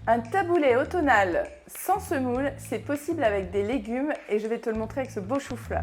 Un taboulé automnal sans semoule, c'est possible avec des légumes et je vais te le montrer avec ce beau chou-fleur.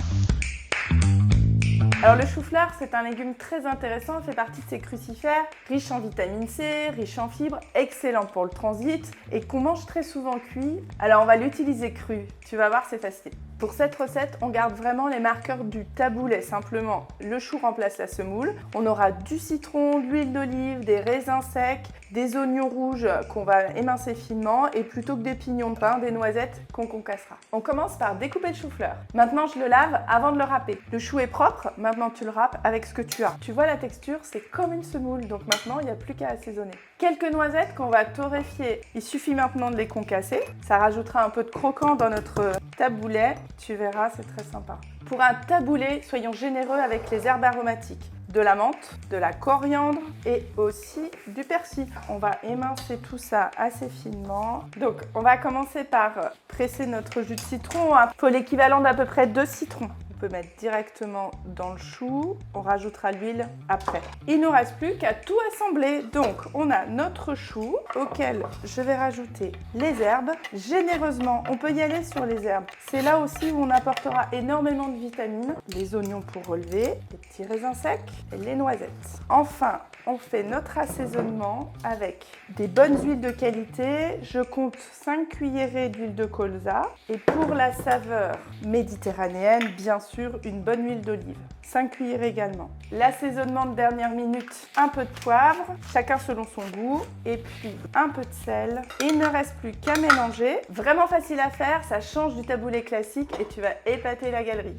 Alors le chou-fleur, c'est un légume très intéressant, il fait partie de ces crucifères, riche en vitamine C, riche en fibres, excellent pour le transit et qu'on mange très souvent cuit. Alors on va l'utiliser cru, tu vas voir, c'est facile. Pour cette recette, on garde vraiment les marqueurs du taboulet, simplement le chou remplace la semoule. On aura du citron, de l'huile d'olive, des raisins secs, des oignons rouges qu'on va émincer finement et plutôt que des pignons de pain, des noisettes qu'on concassera. On commence par découper le chou-fleur. Maintenant, je le lave avant de le râper. Le chou est propre, maintenant tu le râpes avec ce que tu as. Tu vois la texture, c'est comme une semoule, donc maintenant il n'y a plus qu'à assaisonner. Quelques noisettes qu'on va torréfier. Il suffit maintenant de les concasser. Ça rajoutera un peu de croquant dans notre taboulet. Tu verras, c'est très sympa. Pour un taboulet, soyons généreux avec les herbes aromatiques. De la menthe, de la coriandre et aussi du persil. On va émincer tout ça assez finement. Donc, on va commencer par presser notre jus de citron. Il faut l'équivalent d'à peu près 2 citrons. On peut mettre directement dans le chou. On rajoutera l'huile après. Il ne nous reste plus qu'à tout assembler. Donc, on a notre chou auquel je vais rajouter les herbes. Généreusement, on peut y aller sur les herbes. C'est là aussi où on apportera énormément de vitamines. Les oignons pour relever, les petits raisins secs et les noisettes. Enfin, on fait notre assaisonnement avec des bonnes huiles de qualité. Je compte 5 cuillerées d'huile de colza. Et pour la saveur méditerranéenne, bien sûr, une bonne huile d'olive. 5 cuillerées également. L'assaisonnement de dernière minute, un peu de poivre, chacun selon son goût, et puis un peu de sel. Il ne reste plus qu'à mélanger. Vraiment facile à faire, ça change du taboulé classique et tu vas épater la galerie.